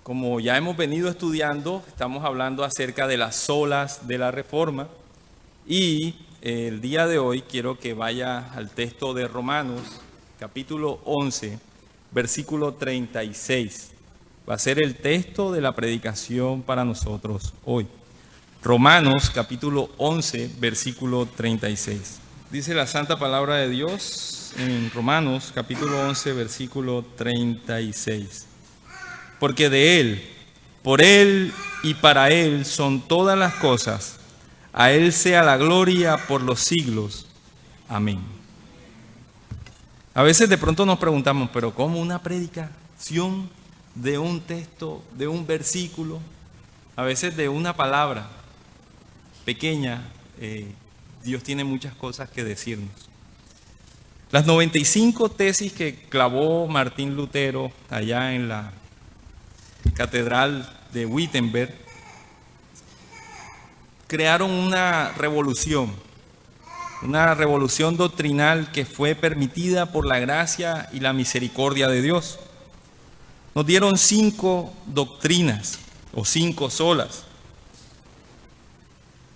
Como ya hemos venido estudiando, estamos hablando acerca de las solas de la Reforma y el día de hoy quiero que vaya al texto de Romanos, capítulo 11, versículo 36. Va a ser el texto de la predicación para nosotros hoy. Romanos, capítulo 11, versículo 36. Dice la santa palabra de Dios en Romanos, capítulo 11, versículo 36. Porque de Él, por Él y para Él son todas las cosas. A Él sea la gloria por los siglos. Amén. A veces de pronto nos preguntamos, ¿pero cómo una predicación de un texto, de un versículo? A veces de una palabra pequeña, Dios tiene muchas cosas que decirnos. Las 95 tesis que clavó Martín Lutero allá en la Catedral de Wittenberg crearon una revolución doctrinal que fue permitida por la gracia y la misericordia de Dios. Nos dieron 5 doctrinas o 5 solas.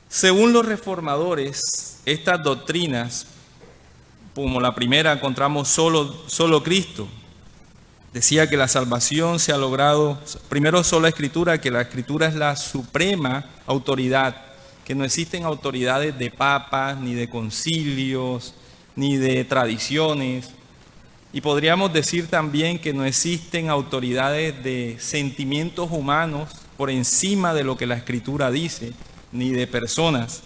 Según los reformadores, estas doctrinas, como la primera encontramos solo Cristo. Decía que la salvación se ha logrado, primero sola Escritura, que la Escritura es la suprema autoridad, que no existen autoridades de papas, ni de concilios, ni de tradiciones. Y podríamos decir también que no existen autoridades de sentimientos humanos por encima de lo que la Escritura dice, ni de personas,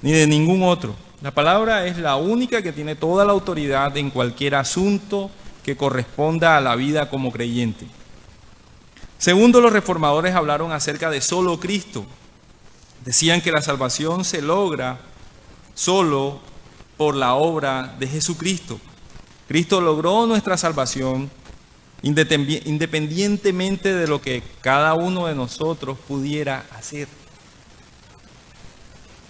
ni de ningún otro. La palabra es la única que tiene toda la autoridad en cualquier asunto que corresponda a la vida como creyente. Segundo, los reformadores hablaron acerca de solo Cristo. Decían que la salvación se logra solo por la obra de Jesucristo. Cristo logró nuestra salvación independientemente de lo que cada uno de nosotros pudiera hacer.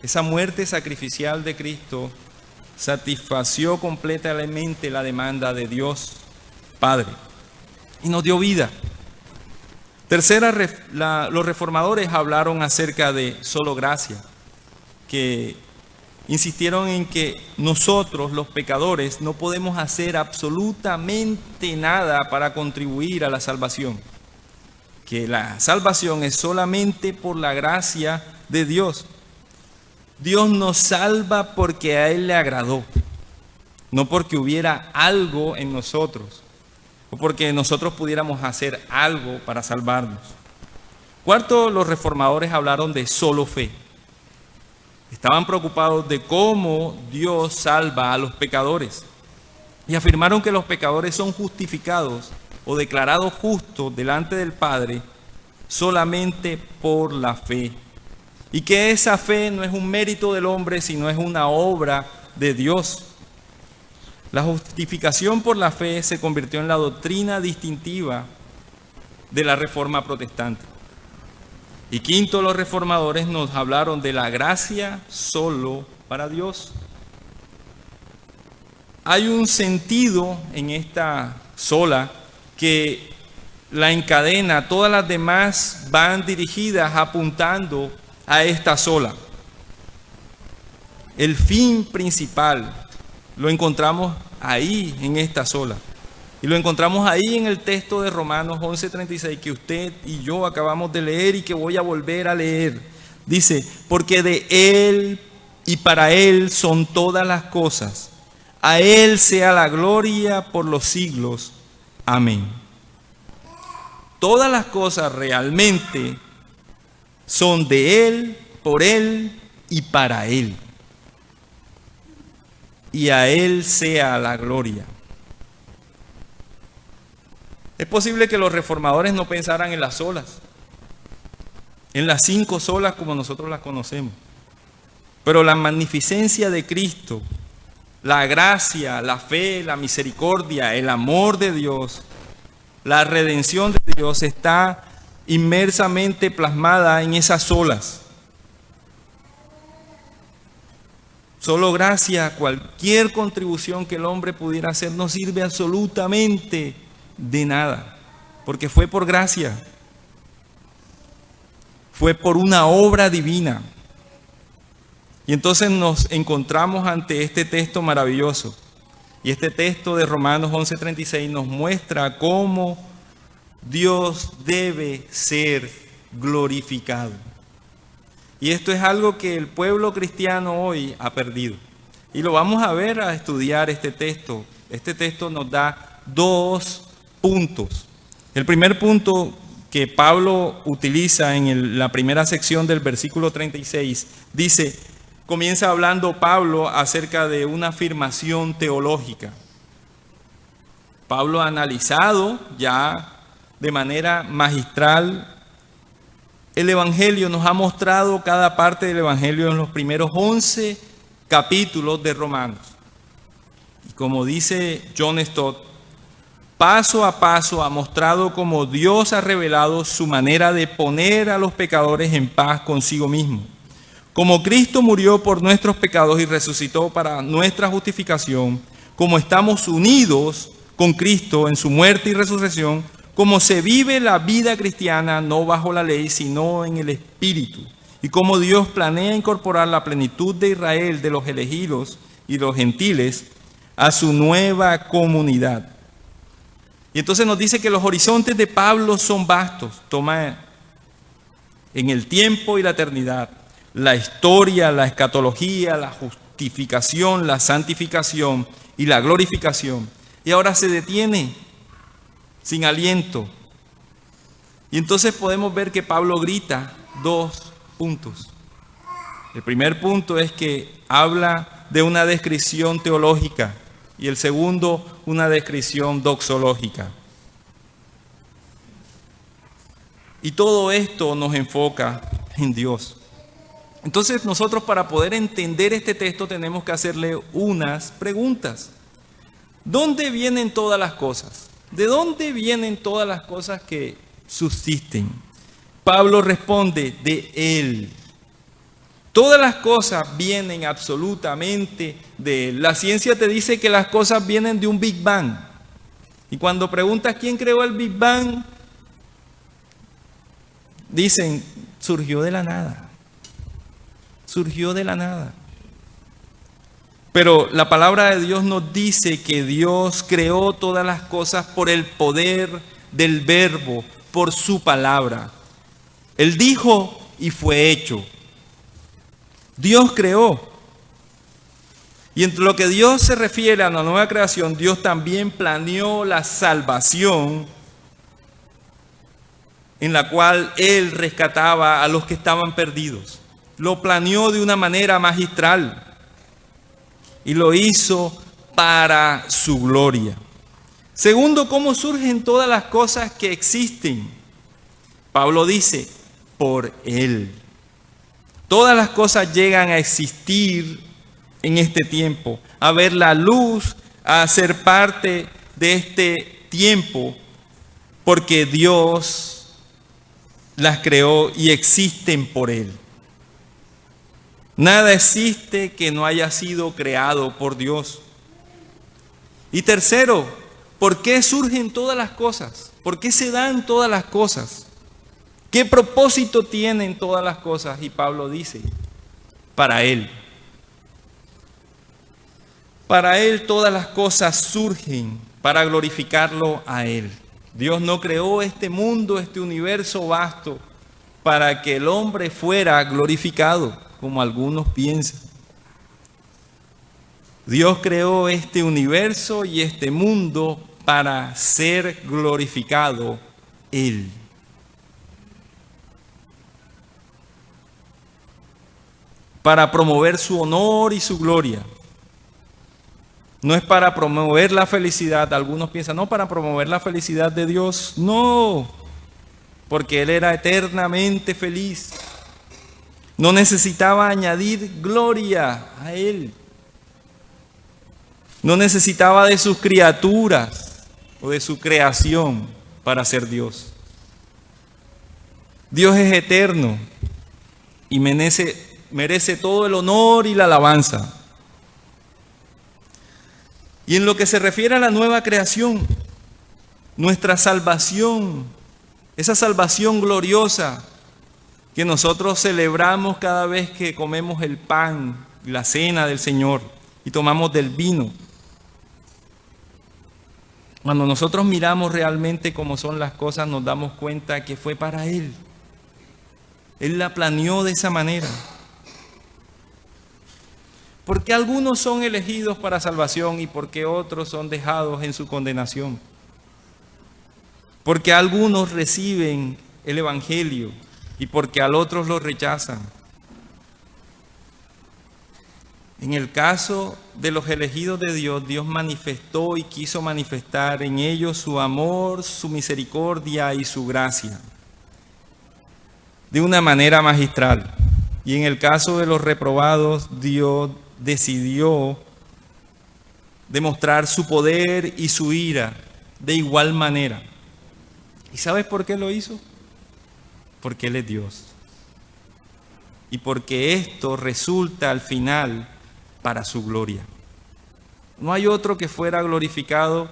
Esa muerte sacrificial de Cristo satisfació completamente la demanda de Dios Padre y nos dio vida. Tercera, los reformadores hablaron acerca de solo gracia, que insistieron en que nosotros, los pecadores, no podemos hacer absolutamente nada para contribuir a la salvación, que la salvación es solamente por la gracia de Dios. Dios nos salva porque a Él le agradó, no porque hubiera algo en nosotros o porque nosotros pudiéramos hacer algo para salvarnos. Cuarto, los reformadores hablaron de solo fe. Estaban preocupados de cómo Dios salva a los pecadores y afirmaron que los pecadores son justificados o declarados justos delante del Padre solamente por la fe. Y que esa fe no es un mérito del hombre, sino es una obra de Dios. La justificación por la fe se convirtió en la doctrina distintiva de la Reforma protestante. Y quinto, los reformadores nos hablaron de la gracia solo para Dios. Hay un sentido en esta sola que la encadena, todas las demás van dirigidas apuntando a esta sola. El fin principal lo encontramos ahí en esta sola. Y lo encontramos ahí en el texto de Romanos 11:36 que usted y yo acabamos de leer y que voy a volver a leer. Dice, porque de Él y para Él son todas las cosas. A Él sea la gloria por los siglos. Amén. Todas las cosas realmente son de Él, por Él y para Él. Y a Él sea la gloria. Es posible que los reformadores no pensaran en las solas, en las 5 solas como nosotros las conocemos. Pero la magnificencia de Cristo, la gracia, la fe, la misericordia, el amor de Dios, la redención de Dios está inmersamente plasmada en esas solas. Solo gracia, cualquier contribución que el hombre pudiera hacer no sirve absolutamente de nada, porque fue por gracia. fue por una obra divina. Y entonces nos encontramos ante este texto maravilloso. Y este texto de Romanos 11:36 nos muestra cómo Dios debe ser glorificado. Y esto es algo que el pueblo cristiano hoy ha perdido. Y lo vamos a ver a estudiar este texto. Este texto nos da 2 puntos. El primer punto que Pablo utiliza en la primera sección del versículo 36, comienza hablando Pablo acerca de una afirmación teológica. Pablo ha analizado ya de manera magistral el Evangelio, nos ha mostrado cada parte del Evangelio en los primeros 11 capítulos de Romanos. Y como dice John Stott, paso a paso ha mostrado cómo Dios ha revelado su manera de poner a los pecadores en paz consigo mismo. Como Cristo murió por nuestros pecados y resucitó para nuestra justificación, como estamos unidos con Cristo en su muerte y resurrección, como se vive la vida cristiana no bajo la ley, sino en el Espíritu, y como Dios planea incorporar la plenitud de Israel, de los elegidos y los gentiles, a su nueva comunidad. Y entonces nos dice que los horizontes de Pablo son vastos, toma en el tiempo y la eternidad, la historia, la escatología, la justificación, la santificación y la glorificación. Y ahora se detiene sin aliento. Y entonces podemos ver que Pablo grita 2 puntos. El primer punto es que habla de una descripción teológica y el segundo, una descripción doxológica. Y todo esto nos enfoca en Dios. Entonces nosotros, para poder entender este texto, tenemos que hacerle unas preguntas. ¿Dónde vienen todas las cosas? ¿De dónde vienen todas las cosas que subsisten? Pablo responde, de Él. Todas las cosas vienen absolutamente de Él. La ciencia te dice que las cosas vienen de un Big Bang. Y cuando preguntas quién creó el Big Bang, dicen, surgió de la nada. Surgió de la nada. Pero la palabra de Dios nos dice que Dios creó todas las cosas por el poder del Verbo, por su palabra. Él dijo y fue hecho. Dios creó. Y entre lo que Dios se refiere a la nueva creación, Dios también planeó la salvación en la cual Él rescataba a los que estaban perdidos. Lo planeó de una manera magistral. Y lo hizo para su gloria. Segundo, ¿cómo surgen todas las cosas que existen? Pablo dice, por Él. Todas las cosas llegan a existir en este tiempo, a ver la luz, a ser parte de este tiempo, porque Dios las creó y existen por Él. Nada existe que no haya sido creado por Dios. Y tercero, ¿por qué surgen todas las cosas? ¿Por qué se dan todas las cosas? ¿Qué propósito tienen todas las cosas? Y Pablo dice, para Él. Para Él todas las cosas surgen para glorificarlo a Él. Dios no creó este mundo, este universo vasto, para que el hombre fuera glorificado, como algunos piensan. Dios creó este universo y este mundo para ser glorificado Él. Para promover su honor y su gloria. No es para promover la felicidad. Algunos piensan, no, para promover la felicidad de Dios. No, porque Él era eternamente feliz. No necesitaba añadir gloria a Él. No necesitaba de sus criaturas o de su creación para ser Dios. Dios es eterno y merece todo el honor y la alabanza. Y en lo que se refiere a la nueva creación, nuestra salvación, esa salvación gloriosa, que nosotros celebramos cada vez que comemos el pan, la cena del Señor y tomamos del vino. Cuando nosotros miramos realmente cómo son las cosas, nos damos cuenta que fue para Él. Él la planeó de esa manera. Porque algunos son elegidos para salvación y porque otros son dejados en su condenación. Porque algunos reciben el Evangelio y porque a otros lo rechazan. En el caso de los elegidos de Dios, Dios manifestó y quiso manifestar en ellos su amor, su misericordia y su gracia de una manera magistral. Y en el caso de los reprobados, Dios decidió demostrar su poder y su ira de igual manera. ¿Y sabes por qué lo hizo? Porque Él es Dios. Y porque esto resulta al final para su gloria. No hay otro que fuera glorificado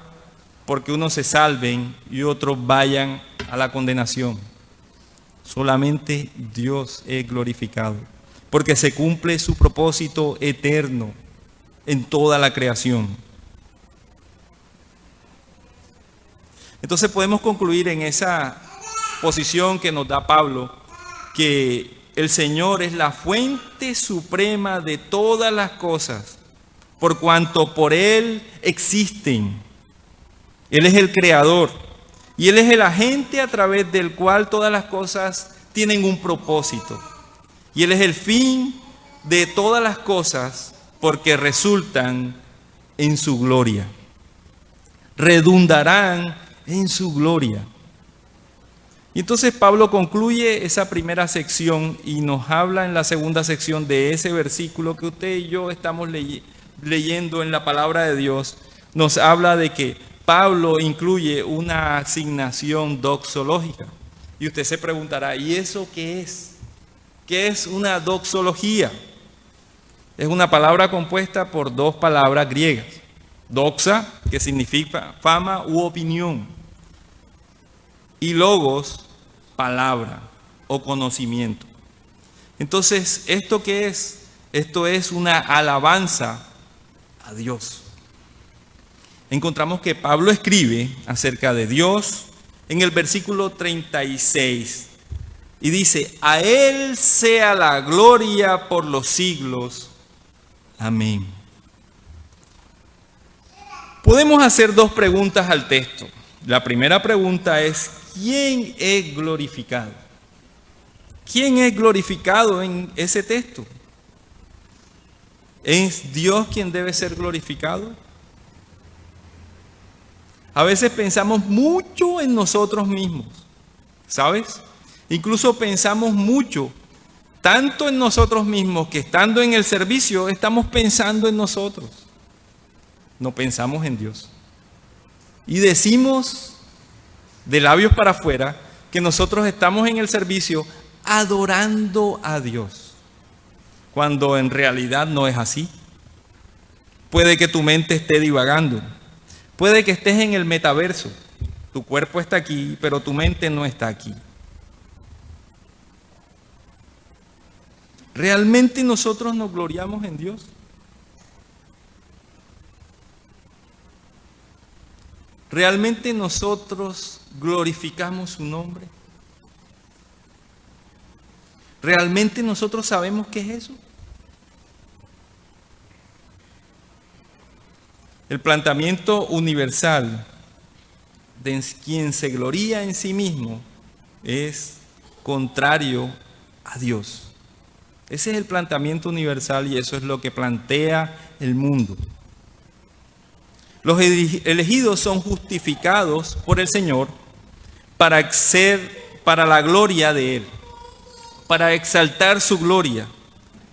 porque unos se salven y otros vayan a la condenación. Solamente Dios es glorificado, porque se cumple su propósito eterno en toda la creación. Entonces podemos concluir en esa posición que nos da Pablo, que el Señor es la fuente suprema de todas las cosas, por cuanto por Él existen. Él es el creador y Él es el agente a través del cual todas las cosas tienen un propósito. Y Él es el fin de todas las cosas porque resultan en su gloria. Redundarán en su gloria. Y entonces Pablo concluye esa primera sección y nos habla en la segunda sección de ese versículo que usted y yo estamos leyendo en la palabra de Dios. Nos habla de que Pablo incluye una asignación doxológica. Y usted se preguntará, ¿y eso qué es? ¿Qué es una doxología? Es una palabra compuesta por dos palabras griegas. Doxa, que significa fama u opinión. Y logos, palabra o conocimiento. Entonces, ¿esto qué es? Esto es una alabanza a Dios. Encontramos que Pablo escribe acerca de Dios en el versículo 36 y dice: a Él sea la gloria por los siglos. Amén. Podemos hacer dos preguntas al texto. La primera pregunta es: ¿quién es glorificado? ¿Quién es glorificado en ese texto? ¿Es Dios quien debe ser glorificado? A veces pensamos mucho en nosotros mismos, ¿sabes? Incluso pensamos mucho, tanto en nosotros mismos, que estando en el servicio estamos pensando en nosotros. No pensamos en Dios. Y decimos de labios para afuera que nosotros estamos en el servicio adorando a Dios, cuando en realidad no es así. Puede que tu mente esté divagando, puede que estés en el metaverso, tu cuerpo está aquí, pero tu mente no está aquí. ¿Realmente nosotros nos gloriamos en Dios? ¿Realmente nosotros glorificamos su nombre? ¿Realmente nosotros sabemos qué es eso? El planteamiento universal de quien se gloría en sí mismo es contrario a Dios. Ese es el planteamiento universal y eso es lo que plantea el mundo. Los elegidos son justificados por el Señor para la gloria de Él, para exaltar su gloria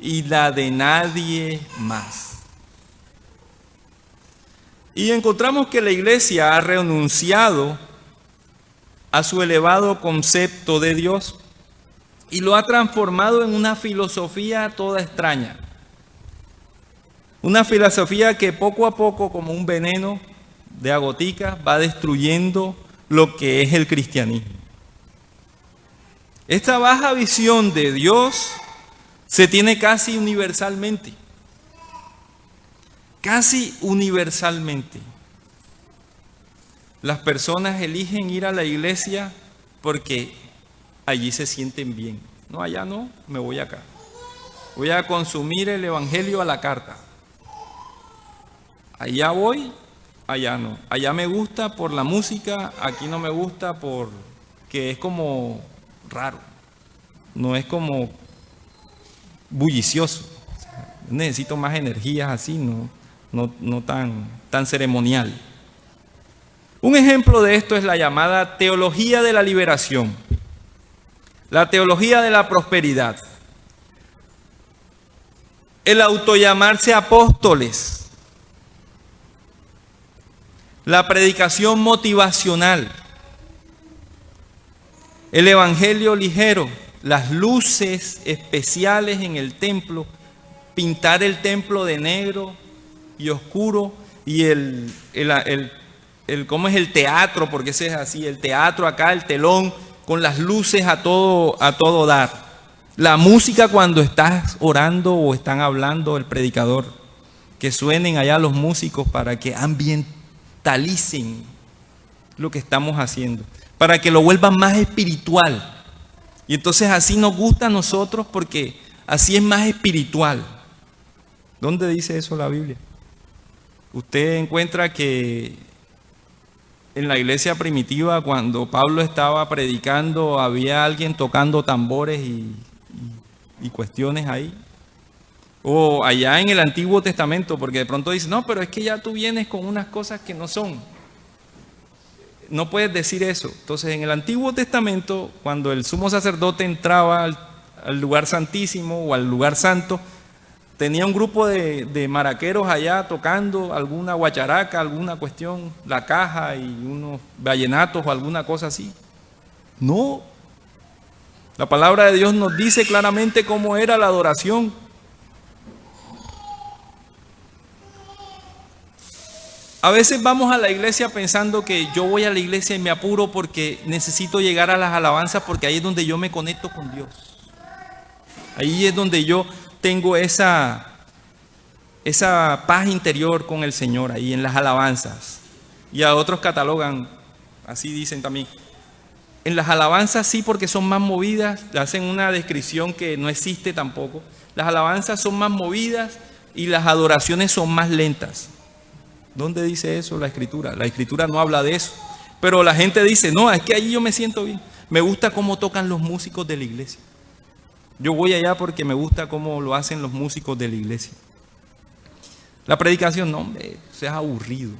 y la de nadie más. Y encontramos que la iglesia ha renunciado a su elevado concepto de Dios y lo ha transformado en una filosofía toda extraña. Una filosofía que poco a poco, como un veneno de agotica, va destruyendo lo que es el cristianismo. Esta baja visión de Dios se tiene casi universalmente. Casi universalmente. Las personas eligen ir a la iglesia porque allí se sienten bien. No, allá no, me voy acá. Voy a consumir el evangelio a la carta. Allá voy, allá no. Allá me gusta por la música, aquí no me gusta porque es como raro. No es como bullicioso. Necesito más energías así, no tan ceremonial. Un ejemplo de esto es la llamada teología de la liberación, la teología de la prosperidad, el autollamarse apóstoles, la predicación motivacional, el evangelio ligero, las luces especiales en el templo, pintar el templo de negro y oscuro y cómo es el teatro, porque ese es así, el teatro acá, el telón, con las luces a todo dar. La música cuando estás orando o están hablando el predicador, que suenen allá los músicos para que ambientalicen lo que estamos haciendo, para que lo vuelvan más espiritual. Y entonces así nos gusta a nosotros porque así es más espiritual. ¿Dónde dice eso la Biblia? Usted encuentra que en la iglesia primitiva, cuando Pablo estaba predicando, había alguien tocando tambores y cuestiones ahí. O allá en el Antiguo Testamento, porque de pronto dice, no, pero es que ya tú vienes con unas cosas que no son. No puedes decir eso. Entonces, en el Antiguo Testamento, cuando el sumo sacerdote entraba al lugar santísimo o al lugar santo, tenía un grupo de maraqueros allá tocando alguna guacharaca, alguna cuestión, la caja y unos vallenatos o alguna cosa así. No. La palabra de Dios nos dice claramente cómo era la adoración. A veces vamos a la iglesia pensando que yo voy a la iglesia y me apuro porque necesito llegar a las alabanzas porque ahí es donde yo me conecto con Dios. Ahí es donde yo tengo esa paz interior con el Señor, ahí en las alabanzas. Y a otros catalogan, así dicen también. En las alabanzas sí, porque son más movidas, hacen una descripción que no existe tampoco. Las alabanzas son más movidas y las adoraciones son más lentas. ¿Dónde dice eso la Escritura? La Escritura no habla de eso. Pero la gente dice, no, es que allí yo me siento bien. Me gusta cómo tocan los músicos de la iglesia. Yo voy allá porque me gusta cómo lo hacen los músicos de la iglesia. La predicación, no, hombre, eso es aburrido.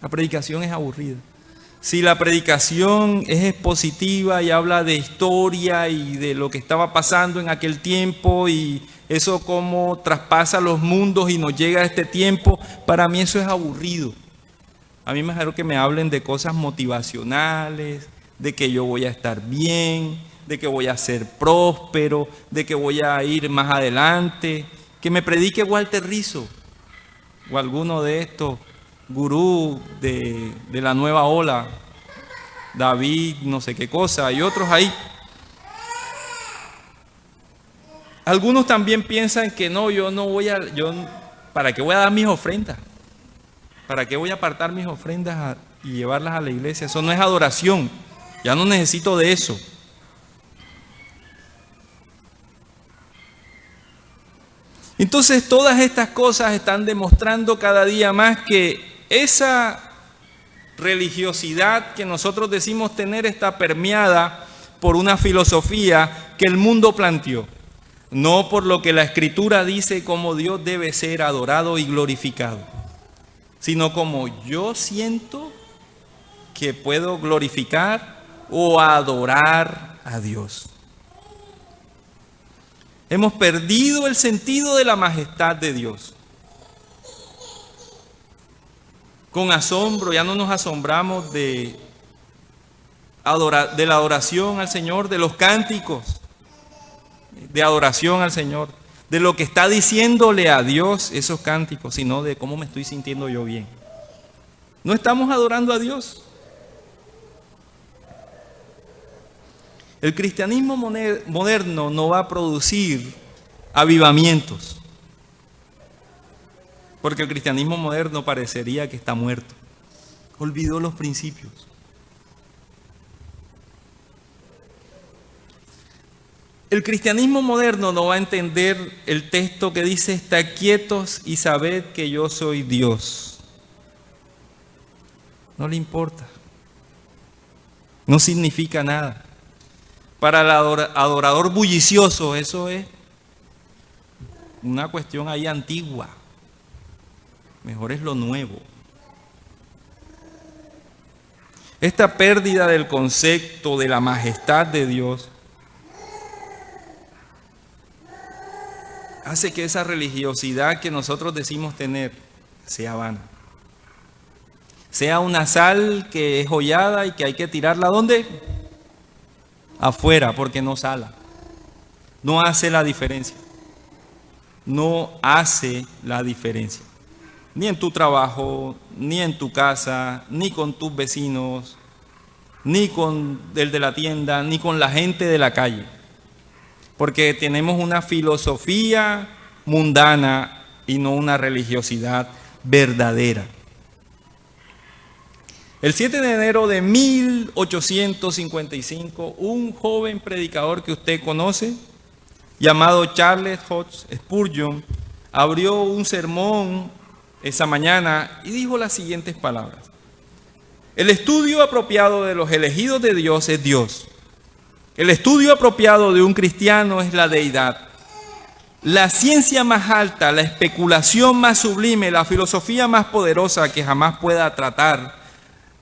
La predicación es aburrida. Si la predicación es expositiva y habla de historia y de lo que estaba pasando en aquel tiempo y eso cómo traspasa los mundos y nos llega a este tiempo, para mí eso es aburrido. A mí mejor que me hablen de cosas motivacionales, de que yo voy a estar bien, de que voy a ser próspero, de que voy a ir más adelante, que me predique Walter Rizzo o alguno de estos gurú de la nueva ola, David, no sé qué cosa, y otros ahí. Algunos también piensan que no, ¿para qué voy a dar mis ofrendas? ¿Para qué voy a apartar mis ofrendas y llevarlas a la iglesia? Eso no es adoración, ya no necesito de eso. Entonces todas estas cosas están demostrando cada día más que esa religiosidad que nosotros decimos tener está permeada por una filosofía que el mundo planteó, no por lo que la Escritura dice cómo Dios debe ser adorado y glorificado, sino como yo siento que puedo glorificar o adorar a Dios. Hemos perdido el sentido de la majestad de Dios. Con asombro, ya no nos asombramos de la adoración al Señor, de los cánticos de adoración al Señor, de lo que está diciéndole a Dios esos cánticos, sino de cómo me estoy sintiendo yo bien. No estamos adorando a Dios. El cristianismo moderno no va a producir avivamientos, porque el cristianismo moderno parecería que está muerto, olvidó los principios. El cristianismo moderno no va a entender el texto que dice: «Estad quietos y sabed que yo soy Dios». No le importa. No significa nada. Para el adorador bullicioso, eso es una cuestión ahí antigua. Mejor es lo nuevo. Esta pérdida del concepto de la majestad de Dios hace que esa religiosidad que nosotros decimos tener sea vana. Sea una sal que es hollada y que hay que tirarla ¿dónde? Afuera, porque no sala. No hace la diferencia. No hace la diferencia. Ni en tu trabajo, ni en tu casa, ni con tus vecinos, ni con el de la tienda, ni con la gente de la calle. Porque tenemos una filosofía mundana y no una religiosidad verdadera. El 7 de enero de 1855, un joven predicador que usted conoce, llamado Charles Hodge Spurgeon, abrió un sermón esa mañana y dijo las siguientes palabras: el estudio apropiado de los elegidos de Dios es Dios. El estudio apropiado de un cristiano es la deidad. La ciencia más alta, la especulación más sublime, la filosofía más poderosa que jamás pueda tratar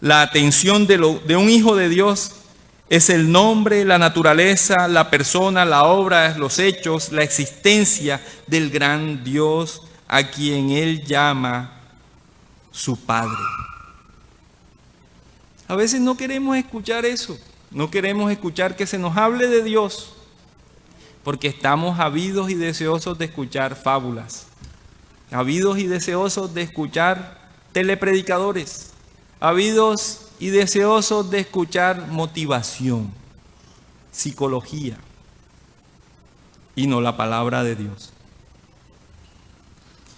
la atención de un hijo de Dios es el nombre, la naturaleza, la persona, la obra, los hechos, la existencia del gran Dios a quien Él llama su Padre. A veces no queremos escuchar eso, no queremos escuchar que se nos hable de Dios, porque estamos ávidos y deseosos de escuchar fábulas, ávidos y deseosos de escuchar telepredicadores, ávidos y deseosos de escuchar motivación, psicología, y no la palabra de Dios.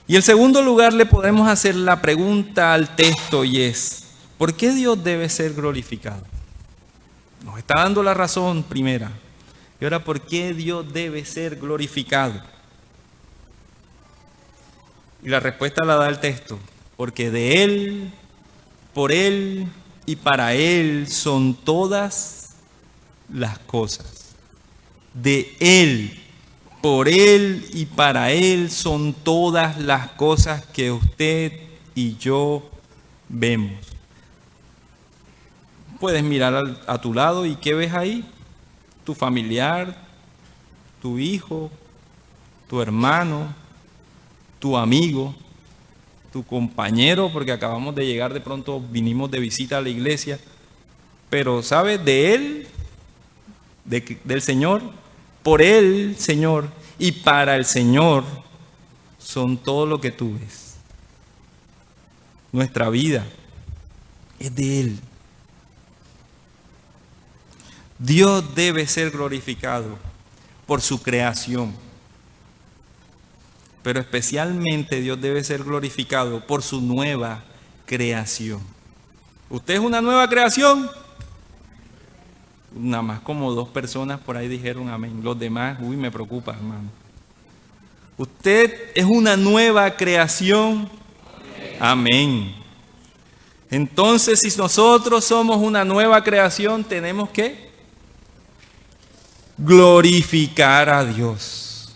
Y en segundo lugar le podemos hacer la pregunta al texto, y es: ¿por qué Dios debe ser glorificado? Nos está dando la razón primera. Y ahora, ¿por qué Dios debe ser glorificado? Y la respuesta la da el texto: porque de Él, por Él y para Él son todas las cosas. De Él, por Él y para Él son todas las cosas que usted y yo vemos. Puedes mirar a tu lado y ¿qué ves ahí? Tu familiar, tu hijo, tu hermano, tu amigo, tu compañero, porque acabamos de llegar, de pronto vinimos de visita a la iglesia, pero ¿sabes? De Él, del Señor, por Él, Señor, y para el Señor son todo lo que tú ves. Nuestra vida es de Él. Dios debe ser glorificado por su creación, pero especialmente Dios debe ser glorificado por su nueva creación. ¿Usted es una nueva creación? Nada más como 2 personas por ahí dijeron amén. Los demás, me preocupa, hermano. ¿Usted es una nueva creación? Amén. Entonces, si nosotros somos una nueva creación, tenemos que glorificar a Dios.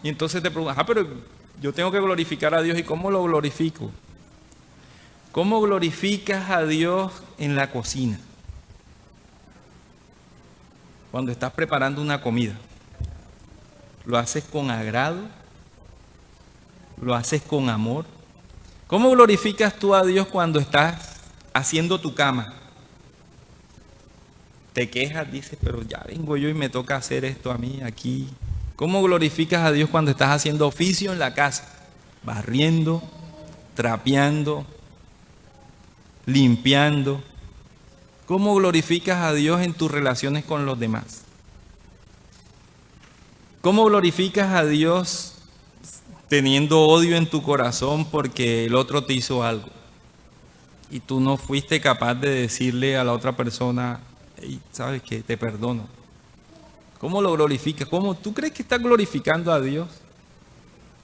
Y entonces te preguntas, pero yo tengo que glorificar a Dios, ¿y cómo lo glorifico? ¿Cómo glorificas a Dios en la cocina? Cuando estás preparando una comida, ¿lo haces con agrado? ¿Lo haces con amor? ¿Cómo glorificas tú a Dios cuando estás haciendo tu cama? Te quejas, dices, pero ya vengo yo y me toca hacer esto a mí aquí. ¿Cómo glorificas a Dios cuando estás haciendo oficio en la casa? Barriendo, trapeando, limpiando. ¿Cómo glorificas a Dios en tus relaciones con los demás? ¿Cómo glorificas a Dios teniendo odio en tu corazón porque el otro te hizo algo y tú no fuiste capaz de decirle a la otra persona, hey, sabes que te perdono? ¿Cómo lo glorificas? ¿Cómo tú crees que estás glorificando a Dios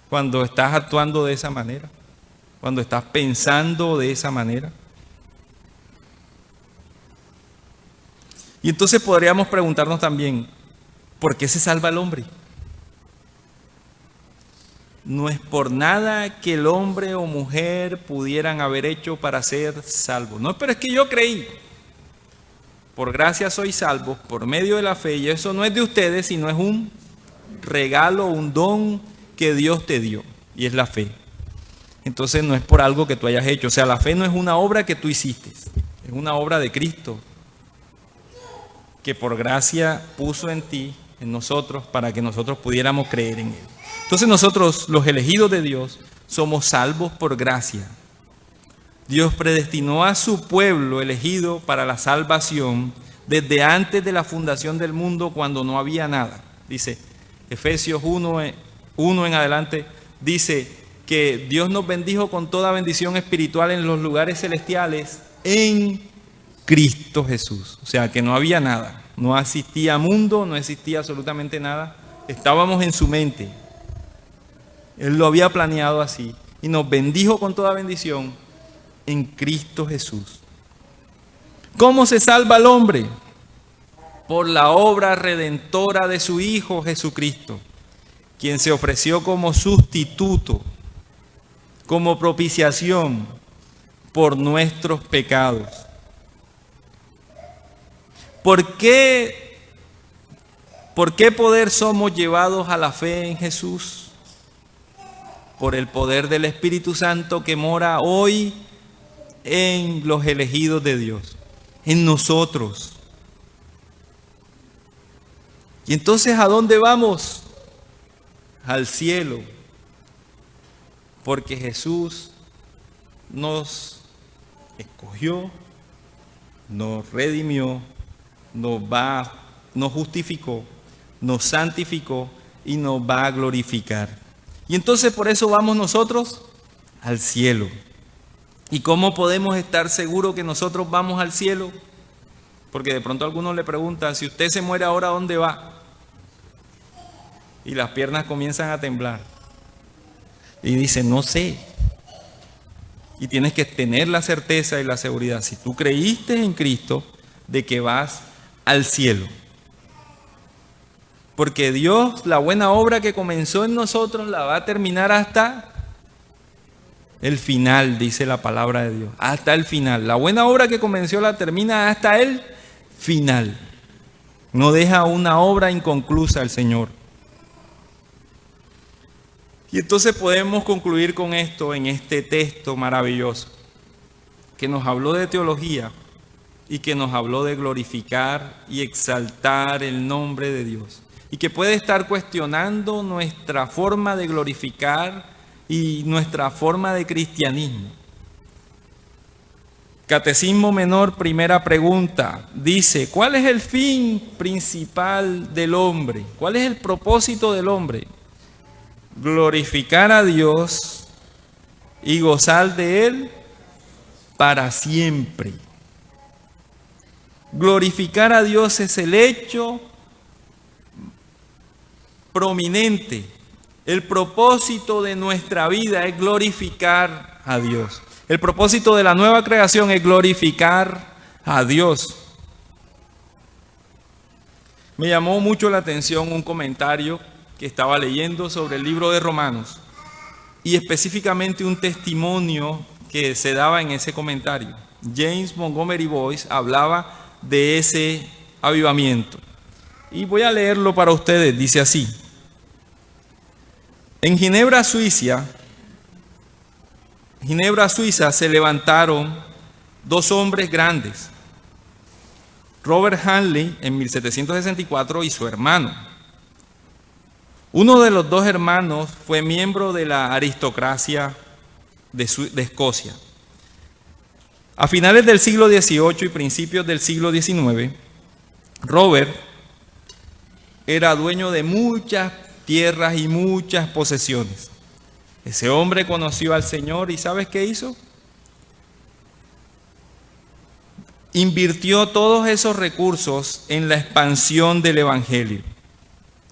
cuando estás actuando de esa manera? Cuando estás pensando de esa manera. Y entonces podríamos preguntarnos también, ¿por qué se salva el hombre? No es por nada que el hombre o mujer pudieran haber hecho para ser salvos. No, pero es que yo creí. Por gracia sois salvos por medio de la fe, y eso no es de ustedes, sino es un regalo, un don que Dios te dio, y es la fe. Entonces no es por algo que tú hayas hecho. O sea, la fe no es una obra que tú hiciste, es una obra de Cristo, que por gracia puso en ti, en nosotros, para que nosotros pudiéramos creer en Él. Entonces nosotros, los elegidos de Dios, somos salvos por gracia. Dios predestinó a su pueblo elegido para la salvación desde antes de la fundación del mundo, cuando no había nada. Dice Efesios 1 en adelante, dice que Dios nos bendijo con toda bendición espiritual en los lugares celestiales en Cristo Jesús. O sea, que no había nada, no existía mundo, no existía absolutamente nada. Estábamos en su mente. Él lo había planeado así y nos bendijo con toda bendición en Cristo Jesús. ¿Cómo se salva el hombre? Por la obra redentora de su Hijo Jesucristo, quien se ofreció como sustituto, como propiciación por nuestros pecados. ¿Por qué poder somos llevados a la fe en Jesús? Por el poder del Espíritu Santo que mora hoy en los elegidos de Dios, en nosotros. Y entonces, ¿a dónde vamos? Al cielo. Porque Jesús nos escogió, nos redimió, nos justificó, nos santificó y nos va a glorificar. Y entonces por eso vamos nosotros al cielo. ¿Y cómo podemos estar seguros que nosotros vamos al cielo? Porque de pronto algunos le preguntan, si usted se muere ahora, ¿a dónde va? Y las piernas comienzan a temblar. Y dice, no sé. Y tienes que tener la certeza y la seguridad, si tú creíste en Cristo, de que vas al cielo. Porque Dios, la buena obra que comenzó en nosotros, la va a terminar hasta el final, dice la palabra de Dios. Hasta el final. La buena obra que comenzó la termina hasta el final. No deja una obra inconclusa el Señor. Y entonces podemos concluir con esto en este texto maravilloso, que nos habló de teología y que nos habló de glorificar y exaltar el nombre de Dios. Y que puede estar cuestionando nuestra forma de glorificar y nuestra forma de cristianismo. Catecismo Menor, primera pregunta, dice, ¿cuál es el fin principal del hombre? ¿Cuál es el propósito del hombre? Glorificar a Dios y gozar de Él para siempre. Glorificar a Dios es el hecho prominente. El propósito de nuestra vida es glorificar a Dios. El propósito de la nueva creación es glorificar a Dios. Me llamó mucho la atención un comentario que estaba leyendo sobre el libro de Romanos y específicamente un testimonio que se daba en ese comentario. James Montgomery Boyce hablaba de ese avivamiento y voy a leerlo para ustedes. Dice así: en Ginebra, Suiza, se levantaron dos hombres grandes, Robert Hanley en 1764 y su hermano. Uno de los dos hermanos fue miembro de la aristocracia de Escocia. A finales del siglo XVIII y principios del siglo XIX, Robert era dueño de muchas tierras y muchas posesiones. Ese hombre conoció al Señor y ¿sabes qué hizo? Invirtió todos esos recursos en la expansión del Evangelio.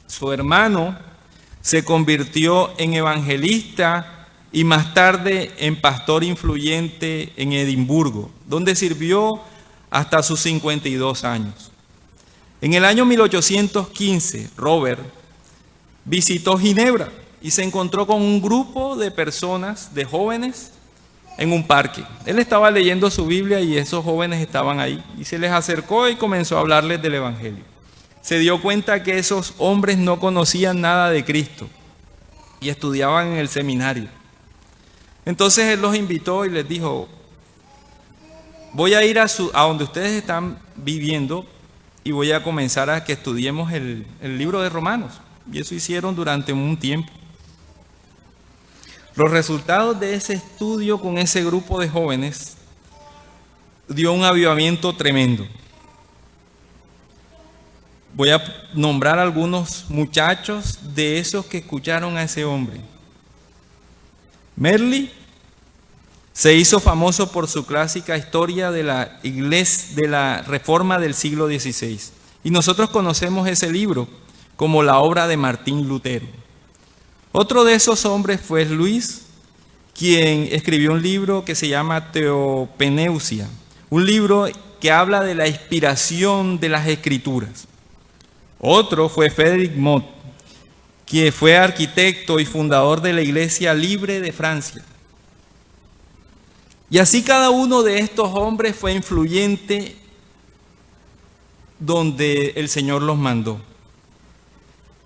Su hermano se convirtió en evangelista y más tarde en pastor influyente en Edimburgo, donde sirvió hasta sus 52 años. En el año 1815, Robert visitó Ginebra y se encontró con un grupo de personas, de jóvenes, en un parque. Él estaba leyendo su Biblia y esos jóvenes estaban ahí. Y se les acercó y comenzó a hablarles del Evangelio. Se dio cuenta que esos hombres no conocían nada de Cristo y estudiaban en el seminario. Entonces él los invitó y les dijo, voy a ir a donde ustedes están viviendo y voy a comenzar a que estudiemos el libro de Romanos. Y eso hicieron durante un tiempo. Los resultados de ese estudio con ese grupo de jóvenes dio un avivamiento tremendo. Voy a nombrar algunos muchachos de esos que escucharon a ese hombre. Merli se hizo famoso por su clásica historia de la iglesia de la Reforma del siglo XVI. Y nosotros conocemos ese libro como la obra de Martín Lutero. Otro de esos hombres fue Luis, quien escribió un libro que se llama Teopeneusia, un libro que habla de la inspiración de las Escrituras. Otro fue Frédéric Motte, quien fue arquitecto y fundador de la Iglesia Libre de Francia. Y así cada uno de estos hombres fue influyente donde el Señor los mandó.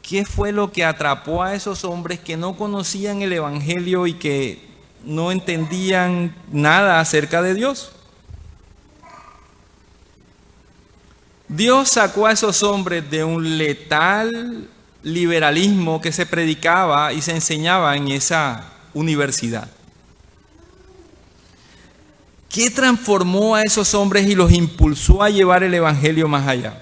¿Qué fue lo que atrapó a esos hombres que no conocían el Evangelio y que no entendían nada acerca de Dios? Dios sacó a esos hombres de un letal liberalismo que se predicaba y se enseñaba en esa universidad. ¿Qué transformó a esos hombres y los impulsó a llevar el Evangelio más allá?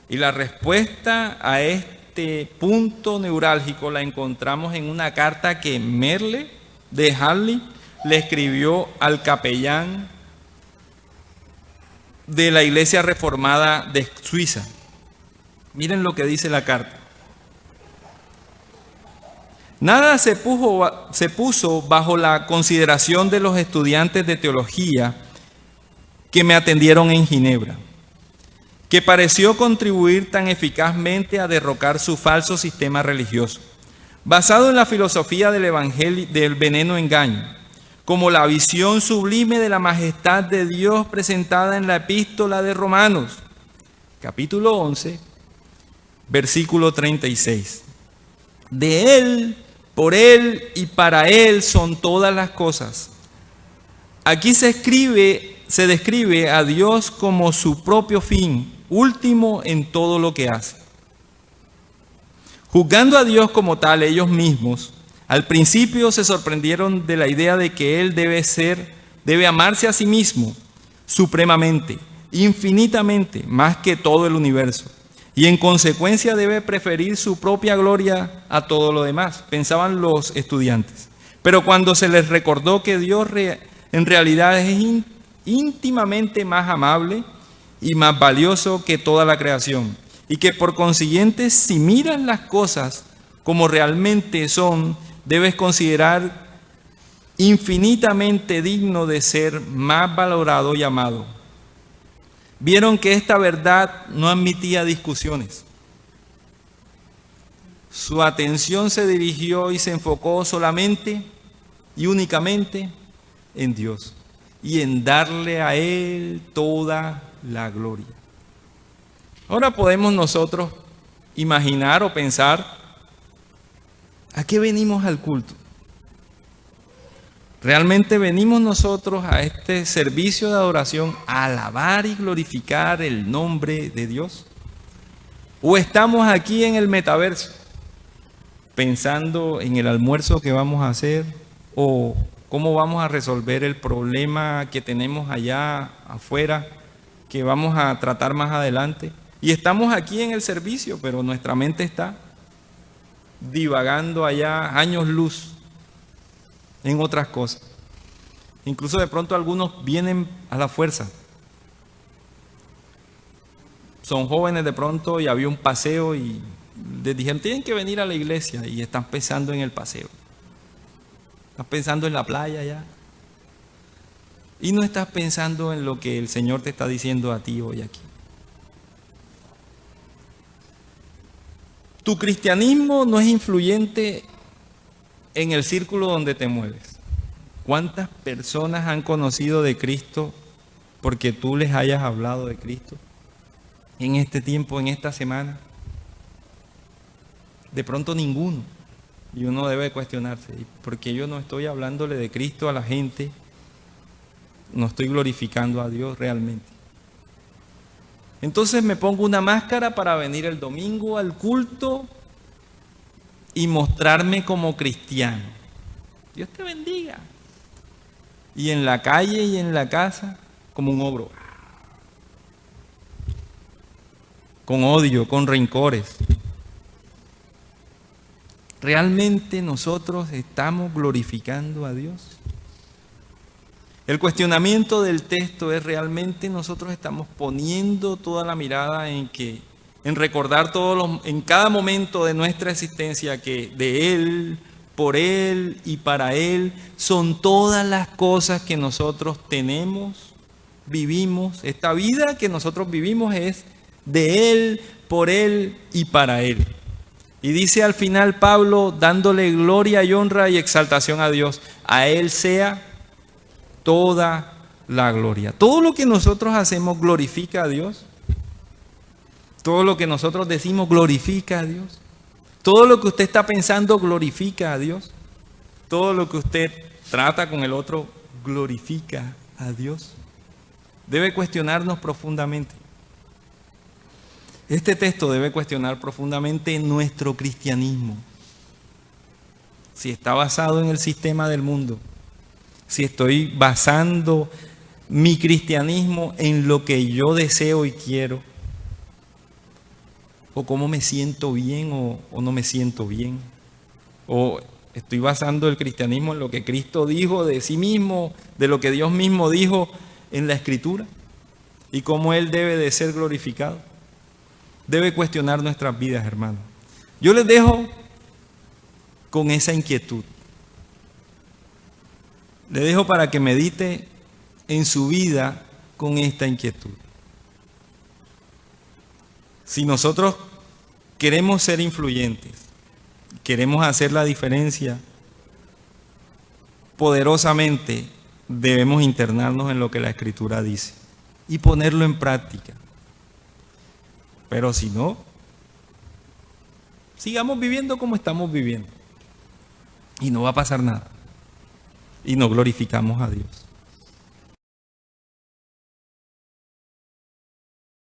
Y la respuesta a este punto neurálgico la encontramos en una carta que Merle de Harley le escribió al capellán de la Iglesia Reformada de Suiza. Miren lo que dice la carta. Nada se puso bajo la consideración de los estudiantes de teología que me atendieron en Ginebra, que pareció contribuir tan eficazmente a derrocar su falso sistema religioso, basado en la filosofía del evangelio del veneno engaño, como la visión sublime de la majestad de Dios presentada en la epístola de Romanos, capítulo 11, versículo 36. De Él, por Él y para Él son todas las cosas. Aquí se describe a Dios como su propio fin, último en todo lo que hace. Juzgando a Dios como tal ellos mismos, al principio se sorprendieron de la idea de que Él debe amarse a sí mismo supremamente, infinitamente, más que todo el universo. Y en consecuencia debe preferir su propia gloria a todo lo demás, pensaban los estudiantes. Pero cuando se les recordó que Dios en realidad es íntimamente más amable y más valioso que toda la creación, y que por consiguiente, si miras las cosas como realmente son, debes considerar infinitamente digno de ser más valorado y amado. Vieron que esta verdad no admitía discusiones. Su atención se dirigió y se enfocó solamente y únicamente en Dios y en darle a Él toda la gloria. Ahora podemos nosotros imaginar o pensar, ¿a qué venimos al culto? ¿Realmente venimos nosotros a este servicio de adoración a alabar y glorificar el nombre de Dios? ¿O estamos aquí en el metaverso pensando en el almuerzo que vamos a hacer o ¿Cómo vamos a resolver el problema que tenemos allá afuera, que vamos a tratar más adelante? Y estamos aquí en el servicio, pero nuestra mente está divagando allá años luz en otras cosas. Incluso de pronto algunos vienen a la fuerza. Son jóvenes de pronto y había un paseo y les dijeron, tienen que venir a la iglesia, y están pensando en el paseo. Estás pensando en la playa ya. Y no estás pensando en lo que el Señor te está diciendo a ti hoy aquí. Tu cristianismo no es influyente en el círculo donde te mueves. ¿Cuántas personas han conocido de Cristo porque tú les hayas hablado de Cristo en este tiempo, en esta semana? De pronto ninguno. Y uno debe cuestionarse, ¿por qué yo no estoy hablándole de Cristo a la gente? No estoy glorificando a Dios realmente. Entonces me pongo una máscara para venir el domingo al culto y mostrarme como cristiano. Dios te bendiga. Y en la calle y en la casa, como un ogro. Con odio, con rencores. ¿Realmente nosotros estamos glorificando a Dios? El cuestionamiento del texto es: ¿realmente nosotros estamos poniendo toda la mirada en recordar en cada momento de nuestra existencia que de Él, por Él y para Él son todas las cosas que nosotros tenemos, vivimos? Esta vida que nosotros vivimos es de Él, por Él y para Él. Y dice al final Pablo, dándole gloria y honra y exaltación a Dios: a Él sea toda la gloria. Todo lo que nosotros hacemos glorifica a Dios. Todo lo que nosotros decimos glorifica a Dios. Todo lo que usted está pensando glorifica a Dios. Todo lo que usted trata con el otro glorifica a Dios. Debe cuestionarnos profundamente. Este texto debe cuestionar profundamente nuestro cristianismo. Si está basado en el sistema del mundo, si estoy basando mi cristianismo en lo que yo deseo y quiero, o cómo me siento bien o no me siento bien, o estoy basando el cristianismo en lo que Cristo dijo de sí mismo, de lo que Dios mismo dijo en la Escritura, y cómo Él debe de ser glorificado. Debe cuestionar nuestras vidas, hermanos. Yo les dejo con esa inquietud. Le dejo para que medite en su vida con esta inquietud. Si nosotros queremos ser influyentes, queremos hacer la diferencia poderosamente, debemos internarnos en lo que la Escritura dice y ponerlo en práctica. Pero si no, sigamos viviendo como estamos viviendo y no va a pasar nada. Y no glorificamos a Dios.